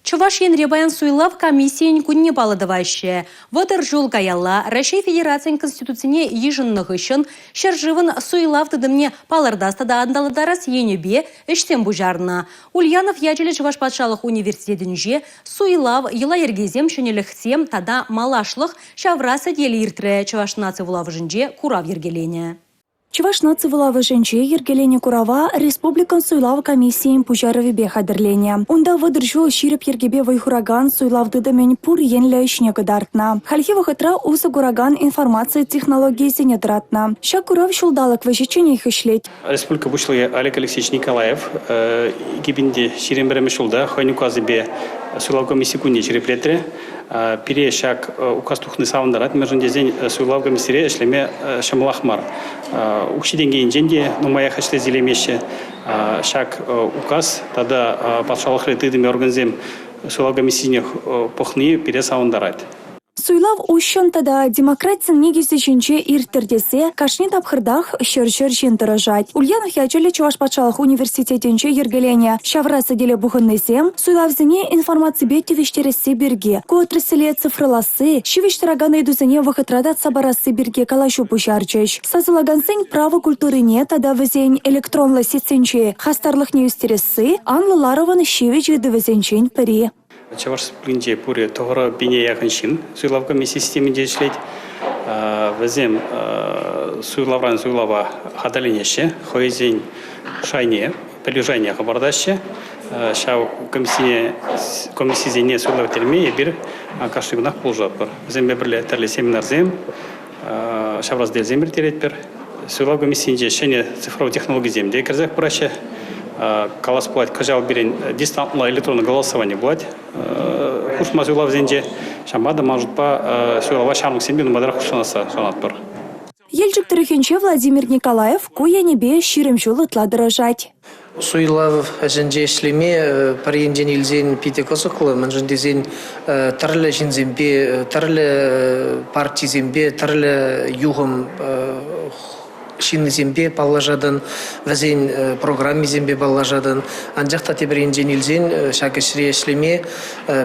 Чуваш енребаян суйлав комиссиян күнне баладываще. Вотыр жол гаялла Россия Федерациян Конституцияне ежіннығы үшін шыржывын суйлав тыдымне палардастада андаладарас енебе іштен бұжарына. Ульянов яжелі Чуваш патшалық университетінже суйлав ела ергезем шөнеліхсем тада малашлық шавраса делі иртірі Чуваш нации вулавыжынже курав ергелене. Чуваш нации вулавыжынже ергелене курава Республикан суйлав комиссиян пужаровебе хадырлене. Унда выдыржу ширіп ергебе вайхураган суйлавдыдымен пур енлі ішне кыдартна. Хальхи вахытра усы кураган информация технологиясене дратна. Ша курав шулдалық вәжечене ишлет. Республика бушлы Олег Алексеевич Николаев гибинде ширенбереме шулда хойнуказыбе суйлав комиссия күнне ширеплетре. Пире шак указ тухны савындарат межендезен суйлав комиссире эшлеме шамалахмар. Укшиденге инженде нумая хашле зелемеше шак указ тада патшалық ретидыме органзем суйлав комиссине похны пире савындарат. Суйлав ущен тада демократиян негізі жінче иртірдесе кашни тапхырдах шыр-шыр жинтырыжать. Ульянов ячелі Чуваш патшалық университетінче ергелене шаврасы деле бұғыннесем, суйлавзіне информация бетті вештересе берге. Көтріселе цифрыласы, шивештіраганы едузіне вақытрадат сабарасы берге калашу пұшарчыш. Сазылагансен право культурыне тада візен электронлы сетсенче хастарлық неюстересі, анлыларован шивеч едівізенчен пірі. Чуваш плинже пуре тогора бине яханшин суйлав комиссия системінде ишлейт. Везем суйлавран суйлава хадалинеше, хойзен шайне, пелюжайне хабардаше. Шау комиссияне суйлав терме бир кашлыгнах пулжапыр. Везем берле терле семинарзем, шавраз делзем бир теретпер. Суйлав комиссияне шене цифровой технологии земде кирзак пураше. Калас плать кажал берен дистантное электронное голосование плать. Хушма суйлав зенже шамбада может по суйлава шамлык сенбен мадрах хушанаса шанатпыр. Елчик Трехенче Владимир Николаев куя небе ширим жолы тладырыжать. Суйлав әжінже ішлеме париенден елзен пите косықлы, мәнжіндезен тірлі жінзембе, тірлі партизембе, тірлі юғым Шинны зембе баллажадын, вәзен программе зембе баллажадын. Анжақта тебіренжен елзен шакешіре эшлеме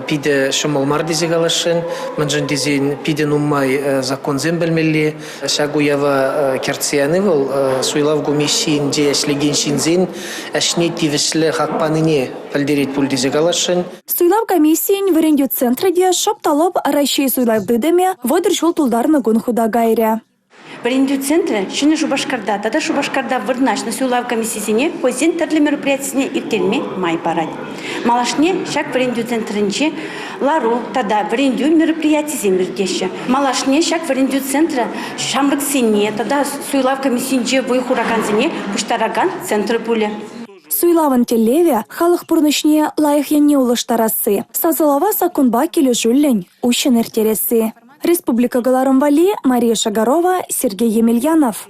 пиде шымалмар дезек алашын, мәнжін дезен пиде нуммай закон зембелмелі. Шагуява керцияны был, суйлав гумешин де эшлеген шинзен, әшне тивішлі хақпаныне пәлдерет пул дезек алашын. Суйлав комиссиян варендю центраде шопталып Россия суйлавдыдеме водыр жол тулдарны гун худа гайря. Варендю центра шыны Шубашкарда, тада Шубашкарда вырнаш на суйлав комиссиясіне көзен тәрлі мероприятиясіне иртелме май парад. Малашне шак варендю центрінче лару тада варендю мероприятиясе мірдеші. Малашне шак варендю центра шамрық сене, тада суйлав комиссиянче войхураганзіне пуштараган центры пуле. Суйлавын телеве халық пұрнышне лайық енне улыштарасы. Сазылава сакунба келі жүллен ущен ертересі. Республика Галарымвали, Мария Шагарова, Сергей Емельянов.